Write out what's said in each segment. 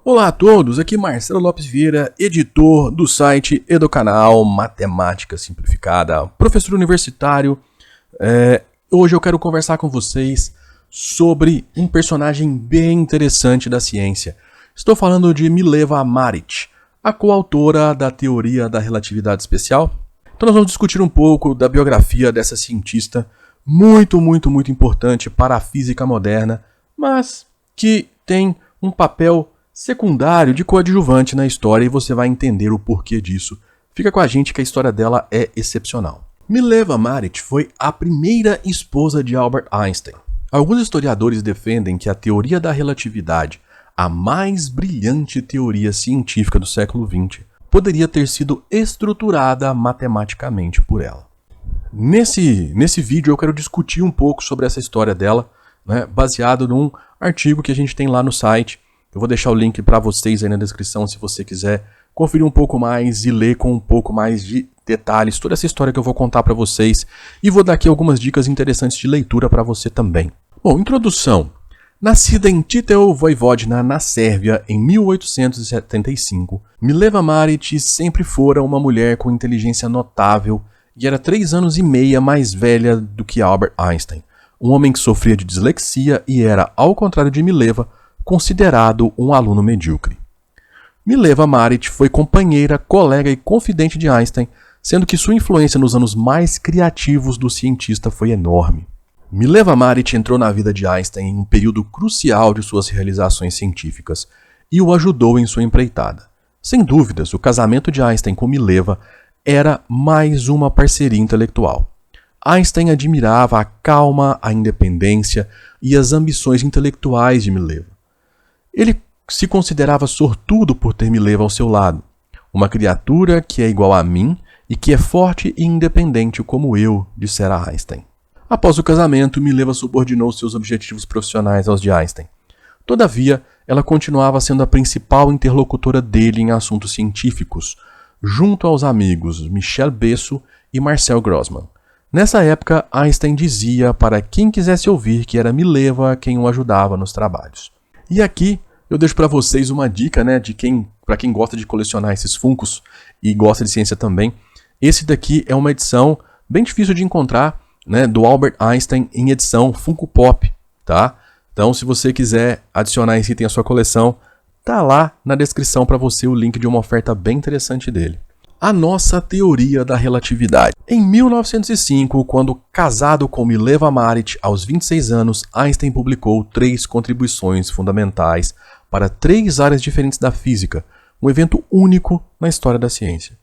Olá a todos, aqui Marcelo Lopes Vieira, editor do site e do canal Matemática Simplificada, professor universitário. Hoje eu quero conversar com vocês sobre um personagem bem interessante da ciência. Estou falando de Mileva Marić, a coautora da teoria da relatividade especial. Então nós vamos discutir um pouco da biografia dessa cientista muito importante para a física moderna, mas que tem um papel secundário de coadjuvante na história e você vai entender o porquê disso. Fica com a gente que a história dela é excepcional. Mileva Marić foi a primeira esposa de Albert Einstein. Alguns historiadores defendem que a teoria da relatividade, a mais brilhante teoria científica do século XX, poderia ter sido estruturada matematicamente por ela. Nesse vídeo eu quero discutir um pouco sobre essa história dela, baseado num artigo que a gente tem lá no site. Eu vou deixar o link para vocês aí na descrição se você quiser conferir um pouco mais e ler com um pouco mais de detalhes toda essa história que eu vou contar para vocês, e vou dar aqui algumas dicas interessantes de leitura para você também. Bom, introdução. Nascida em Titel Vojvodina, na Sérvia, em 1875, Mileva Marić sempre fora uma mulher com inteligência notável e era 3 anos e meio mais velha do que Albert Einstein, um homem que sofria de dislexia e era, ao contrário de Mileva, considerado um aluno medíocre. Mileva Marić foi companheira, colega e confidente de Einstein, sendo que sua influência nos anos mais criativos do cientista foi enorme. Mileva Marić entrou na vida de Einstein em um período crucial de suas realizações científicas e o ajudou em sua empreitada. Sem dúvidas, o casamento de Einstein com Mileva era mais uma parceria intelectual. Einstein admirava a calma, a independência e as ambições intelectuais de Mileva. Ele se considerava sortudo por ter Mileva ao seu lado, uma criatura que é igual a mim e que é forte e independente como eu, dissera Einstein. Após o casamento, Mileva subordinou seus objetivos profissionais aos de Einstein. Todavia, ela continuava sendo a principal interlocutora dele em assuntos científicos, junto aos amigos Michel Besso e Marcel Grossmann. Nessa época, Einstein dizia para quem quisesse ouvir que era Mileva quem o ajudava nos trabalhos. E aqui eu deixo para vocês uma dica, para quem gosta de colecionar esses Funkos e gosta de ciência também. Esse daqui é uma edição bem difícil de encontrar, do Albert Einstein em edição Funko Pop, tá? Então, se você quiser adicionar esse item à sua coleção, tá lá na descrição para você o link de uma oferta bem interessante dele. A nossa teoria da relatividade. Em 1905, quando casado com Mileva Marić aos 26 anos, Einstein publicou 3 contribuições fundamentais para 3 áreas diferentes da física, um evento único na história da ciência.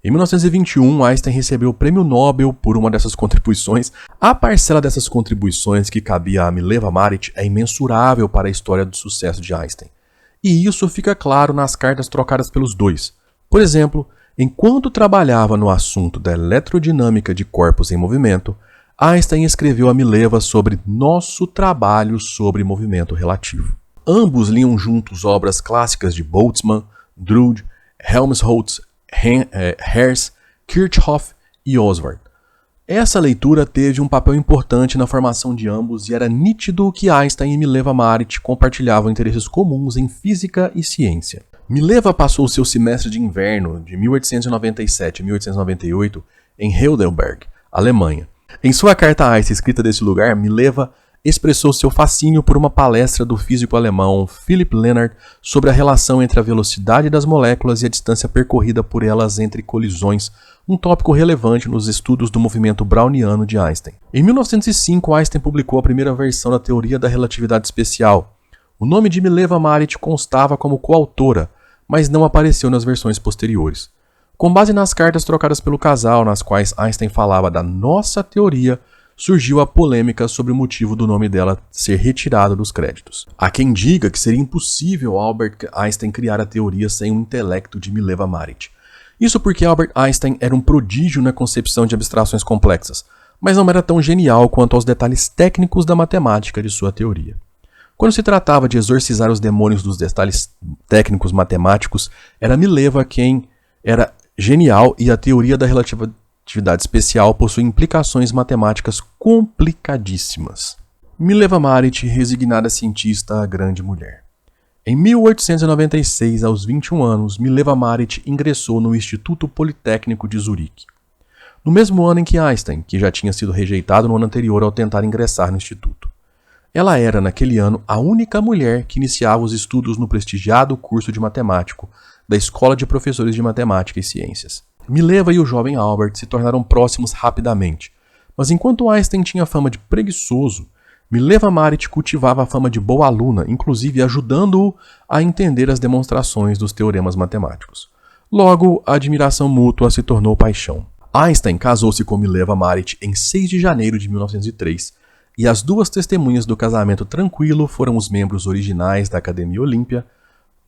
Em 1921, Einstein recebeu o Prêmio Nobel por uma dessas contribuições. A parcela dessas contribuições que cabia a Mileva Marić é imensurável para a história do sucesso de Einstein. E isso fica claro nas cartas trocadas pelos dois. Por exemplo, enquanto trabalhava no assunto da eletrodinâmica de corpos em movimento, Einstein escreveu a Mileva sobre nosso trabalho sobre movimento relativo. Ambos liam juntos obras clássicas de Boltzmann, Drude, Helmholtz, Hertz, Kirchhoff e Oswald. Essa leitura teve um papel importante na formação de ambos e era nítido que Einstein e Mileva Marić compartilhavam interesses comuns em física e ciência. Mileva passou seu semestre de inverno de 1897 a 1898 em Heidelberg, Alemanha. Em sua carta a Einstein escrita desse lugar, Mileva expressou seu fascínio por uma palestra do físico alemão Philipp Lenard sobre a relação entre a velocidade das moléculas e a distância percorrida por elas entre colisões, um tópico relevante nos estudos do movimento browniano de Einstein. Em 1905, Einstein publicou a primeira versão da teoria da relatividade especial. O nome de Mileva Marić constava como coautora, mas não apareceu nas versões posteriores. Com base nas cartas trocadas pelo casal, nas quais Einstein falava da nossa teoria, surgiu a polêmica sobre o motivo do nome dela ser retirado dos créditos. Há quem diga que seria impossível Albert Einstein criar a teoria sem o intelecto de Mileva Marić. Isso porque Albert Einstein era um prodígio na concepção de abstrações complexas, mas não era tão genial quanto aos detalhes técnicos da matemática de sua teoria. Quando se tratava de exorcizar os demônios dos detalhes técnicos matemáticos, era Mileva quem era genial e a teoria da relatividade especial possui implicações matemáticas complicadíssimas. Mileva Marić, resignada cientista, a grande mulher. Em 1896, aos 21 anos, Mileva Marić ingressou no Instituto Politécnico de Zurique. No mesmo ano em que Einstein, que já tinha sido rejeitado no ano anterior ao tentar ingressar no instituto. Ela era, naquele ano, a única mulher que iniciava os estudos no prestigiado curso de matemático da Escola de Professores de Matemática e Ciências. Mileva e o jovem Albert se tornaram próximos rapidamente, mas enquanto Einstein tinha fama de preguiçoso, Mileva Marić cultivava a fama de boa aluna, inclusive ajudando-o a entender as demonstrações dos teoremas matemáticos. Logo, a admiração mútua se tornou paixão. Einstein casou-se com Mileva Marić em 6 de janeiro de 1903, e as duas testemunhas do casamento tranquilo foram os membros originais da Academia Olímpia,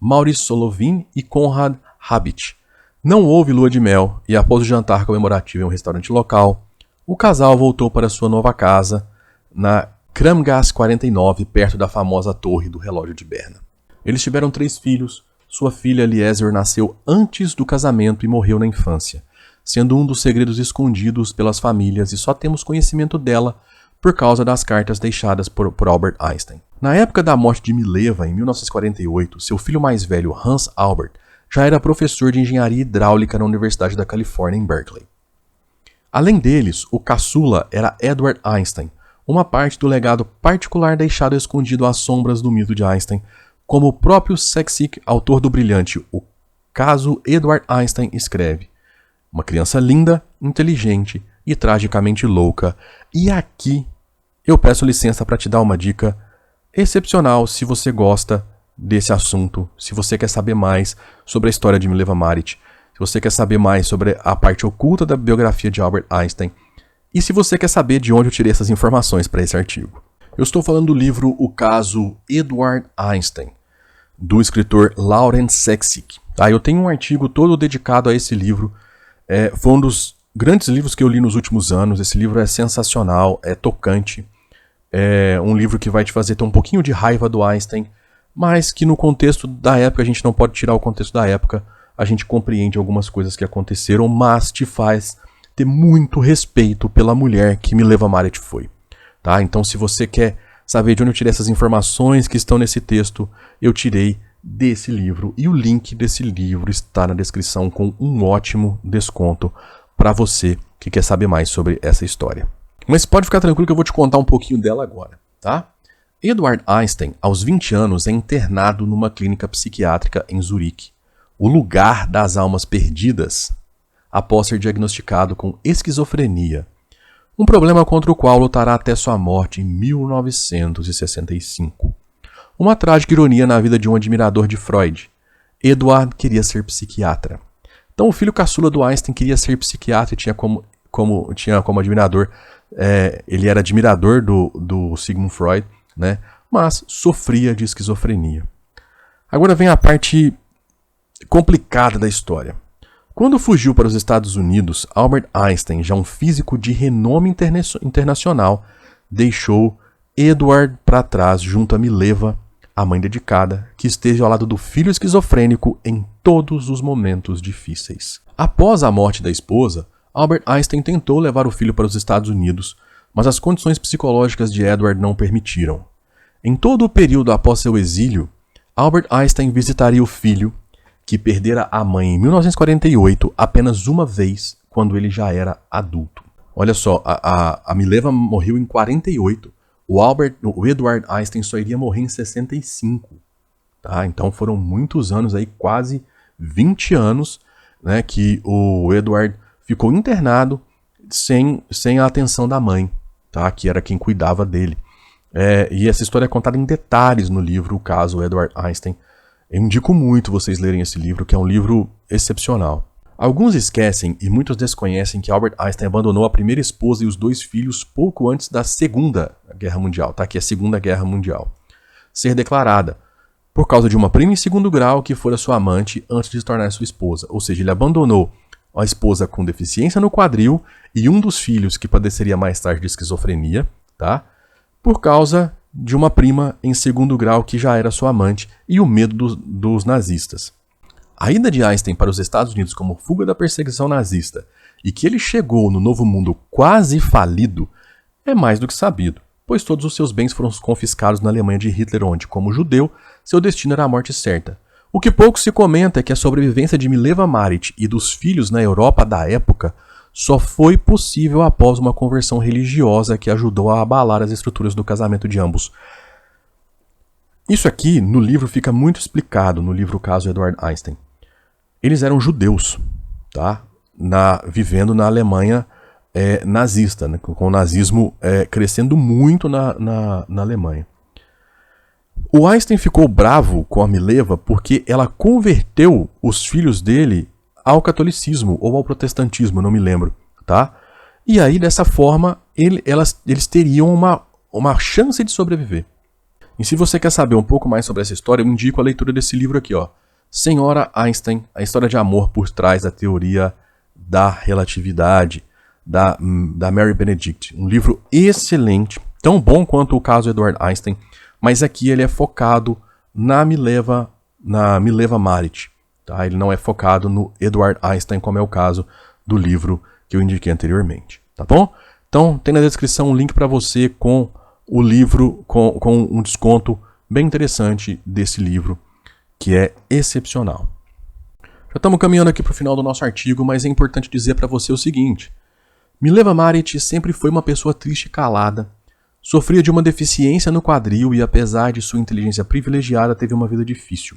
Maurice Solovin e Konrad Habich. Não houve lua de mel, e após o jantar comemorativo em um restaurante local, o casal voltou para sua nova casa, na Kramgasse 49, perto da famosa Torre do Relógio de Berna. Eles tiveram 3 filhos. Sua filha Eliezer nasceu antes do casamento e morreu na infância, sendo um dos segredos escondidos pelas famílias, e só temos conhecimento dela por causa das cartas deixadas por Albert Einstein. Na época da morte de Mileva, em 1948, seu filho mais velho, Hans Albert, já era professor de engenharia hidráulica na Universidade da Califórnia, em Berkeley. Além deles, o caçula era Edward Einstein, uma parte do legado particular deixado escondido às sombras do mito de Einstein, como o próprio Csikszentmihalyi, autor do brilhante O Caso Edward Einstein, escreve. Uma criança linda, inteligente e tragicamente louca. E aqui eu peço licença para te dar uma dica excepcional se você gosta desse assunto, se você quer saber mais sobre a história de Mileva Marić, se você quer saber mais sobre a parte oculta da biografia de Albert Einstein, e se você quer saber de onde eu tirei essas informações para esse artigo. Eu estou falando do livro O Caso Edward Einstein, do escritor Lawrence Csikszentmihalyi. Eu tenho um artigo todo dedicado a esse livro. Foi um dos grandes livros que eu li nos últimos anos. Esse livro é sensacional, é tocante. É um livro que vai te fazer ter um pouquinho de raiva do Einstein, mas que no contexto da época, a gente não pode tirar o contexto da época, a gente compreende algumas coisas que aconteceram, mas te faz ter muito respeito pela mulher que Mileva Marić foi. Tá? Então, se você quer saber de onde eu tirei essas informações que estão nesse texto, eu tirei desse livro, e o link desse livro está na descrição com um ótimo desconto para você que quer saber mais sobre essa história. Mas pode ficar tranquilo que eu vou te contar um pouquinho dela agora, tá? Edward Einstein, aos 20 anos, é internado numa clínica psiquiátrica em Zurique, o lugar das almas perdidas, após ser diagnosticado com esquizofrenia, um problema contra o qual lutará até sua morte em 1965. Uma trágica ironia na vida de um admirador de Freud. Edward queria ser psiquiatra. Então o filho caçula do Einstein queria ser psiquiatra e tinha como admirador, ele era admirador do Sigmund Freud, né? Mas sofria de esquizofrenia. Agora vem a parte complicada da história. Quando fugiu para os Estados Unidos, Albert Einstein, já um físico de renome internacional, deixou Edward para trás junto a Mileva, a mãe dedicada, que esteve ao lado do filho esquizofrênico em todos os momentos difíceis. Após a morte da esposa, Albert Einstein tentou levar o filho para os Estados Unidos, mas as condições psicológicas de Edward não permitiram. Em todo o período após seu exílio, Albert Einstein visitaria o filho, que perdera a mãe em 1948 apenas uma vez, quando ele já era adulto. Olha só, a Mileva morreu em 48, o Edward Einstein só iria morrer em 65. Tá? Então foram muitos anos, aí, quase 20 anos, né, que o Edward ficou internado sem a atenção da mãe, tá? Que era quem cuidava dele. E essa história é contada em detalhes no livro O Caso Edward Einstein. Eu indico muito vocês lerem esse livro, que é um livro excepcional. Alguns esquecem e muitos desconhecem que Albert Einstein abandonou a primeira esposa e os 2 filhos pouco antes da Segunda Guerra Mundial, tá? Que é a Segunda Guerra Mundial ser declarada, por causa de uma prima em segundo grau que fora sua amante antes de se tornar sua esposa. Ou seja, ele abandonou a esposa com deficiência no quadril e um dos filhos que padeceria mais tarde de esquizofrenia, tá? Por causa de uma prima em segundo grau que já era sua amante e o medo dos nazistas. A ida de Einstein para os Estados Unidos como fuga da perseguição nazista e que ele chegou no Novo Mundo quase falido é mais do que sabido, pois todos os seus bens foram confiscados na Alemanha de Hitler, onde, como judeu, seu destino era a morte certa. O que pouco se comenta é que a sobrevivência de Mileva Maric e dos filhos na Europa da época só foi possível após uma conversão religiosa que ajudou a abalar as estruturas do casamento de ambos. Isso aqui no livro fica muito explicado, no livro Caso Edward Einstein. Eles eram judeus, tá? Vivendo na Alemanha nazista, né? Com o nazismo crescendo muito na Alemanha. O Einstein ficou bravo com a Mileva porque ela converteu os filhos dele ao catolicismo ou ao protestantismo, não me lembro, tá? E aí, dessa forma, eles teriam uma chance de sobreviver. E se você quer saber um pouco mais sobre essa história, eu indico a leitura desse livro aqui, ó. Senhora Einstein, a história de amor por trás da teoria da relatividade, da Mary Benedict. Um livro excelente, tão bom quanto o Caso Edward Einstein, mas aqui ele é focado na Mileva Maric, tá? Ele não é focado no Edward Einstein, como é o caso do livro que eu indiquei anteriormente, tá bom? Então tem na descrição um link para você com o livro, com um desconto bem interessante desse livro, que é excepcional. Já estamos caminhando aqui para o final do nosso artigo, mas é importante dizer para você o seguinte: Mileva Maric sempre foi uma pessoa triste e calada, sofria de uma deficiência no quadril e, apesar de sua inteligência privilegiada, teve uma vida difícil.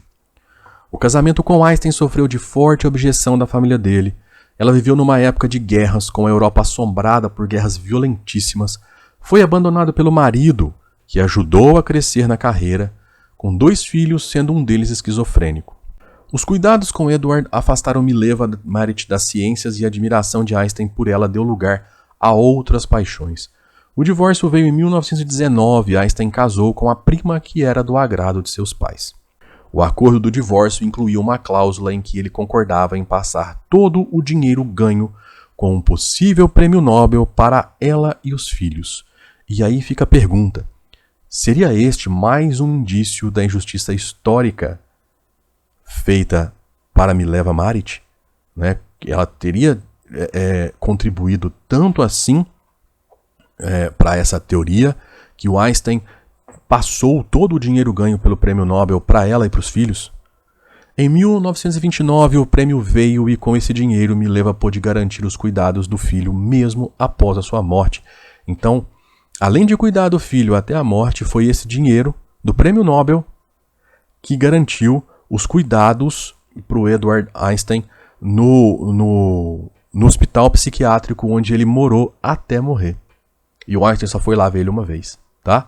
O casamento com Einstein sofreu de forte objeção da família dele. Ela viveu numa época de guerras, com a Europa assombrada por guerras violentíssimas. Foi abandonada pelo marido, que ajudou a crescer na carreira, com 2 filhos, sendo um deles esquizofrênico. Os cuidados com Edward afastaram Mileva Maric das ciências e a admiração de Einstein por ela deu lugar a outras paixões. O divórcio veio em 1919 e Einstein casou com a prima que era do agrado de seus pais. O acordo do divórcio incluía uma cláusula em que ele concordava em passar todo o dinheiro ganho com um possível prêmio Nobel para ela e os filhos. E aí fica a pergunta: seria este mais um indício da injustiça histórica feita para Mileva Maric? Né? Ela teria contribuído tanto assim para essa teoria que o Einstein passou todo o dinheiro ganho pelo prêmio Nobel para ela e para os filhos? Em 1929 o prêmio veio e com esse dinheiro Mileva pôde garantir os cuidados do filho mesmo após a sua morte. Então, além de cuidar do filho até a morte, foi esse dinheiro do prêmio Nobel que garantiu os cuidados para o Edward Einstein no hospital psiquiátrico onde ele morou até morrer. E o Einstein só foi lá ver ele uma vez, tá?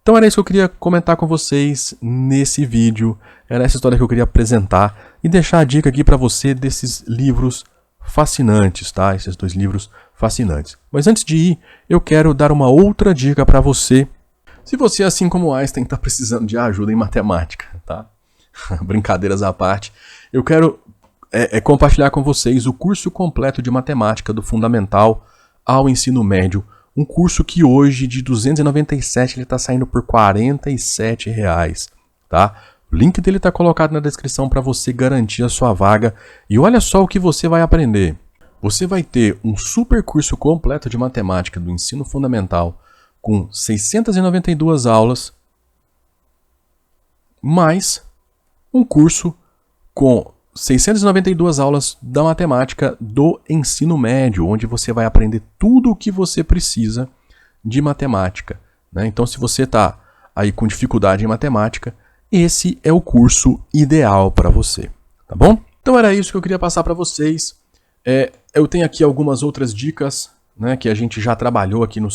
Então era isso que eu queria comentar com vocês nesse vídeo. Era essa história que eu queria apresentar e deixar a dica aqui para você desses livros fascinantes, tá? Esses 2 livros fascinantes. Mas antes de ir, eu quero dar uma outra dica para você. Se você, assim como Einstein, está precisando de ajuda em matemática, tá? Brincadeiras à parte, eu quero compartilhar com vocês o curso completo de matemática do fundamental ao ensino médio. Um curso que hoje, de R$ 297, ele está saindo por R$ 47, tá? O link dele está colocado na descrição para você garantir a sua vaga. E olha só o que você vai aprender. Você vai ter um super curso completo de matemática do ensino fundamental com 692 aulas, mais um curso com 692 aulas da matemática do ensino médio, onde você vai aprender tudo o que você precisa de matemática, né? Então, se você está aí com dificuldade em matemática, esse é o curso ideal para você, tá bom? Então era isso que eu queria passar para vocês. Eu tenho aqui algumas outras dicas, né, que a gente já trabalhou aqui no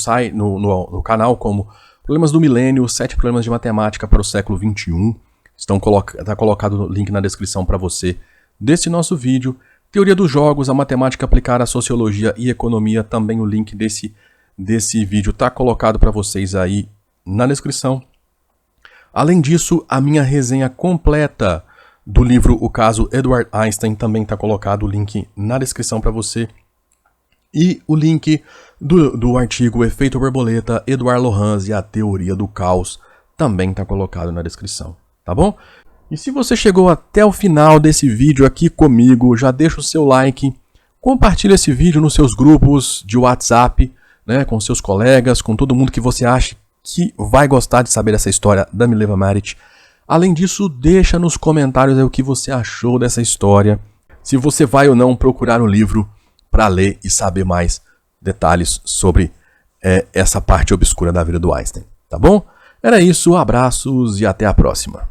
canal, como Problemas do Milênio, 7 problemas de matemática para o século XXI. Está colocado o link na descrição para você desse nosso vídeo. Teoria dos jogos, a matemática aplicada à sociologia e economia, também o link desse vídeo está colocado para vocês aí na descrição. Além disso, a minha resenha completa do livro O Caso Edward Einstein também está colocado o link na descrição para você. E o link do artigo Efeito Borboleta, Edouard Lorenz e a Teoria do Caos também está colocado na descrição, tá bom? E se você chegou até o final desse vídeo aqui comigo, já deixa o seu like, compartilha esse vídeo nos seus grupos de WhatsApp, né, com seus colegas, com todo mundo que você acha que vai gostar de saber essa história da Mileva Maric. Além disso, deixa nos comentários aí o que você achou dessa história, se você vai ou não procurar o livro para ler e saber mais detalhes sobre essa parte obscura da vida do Einstein, tá bom? Era isso, abraços e até a próxima.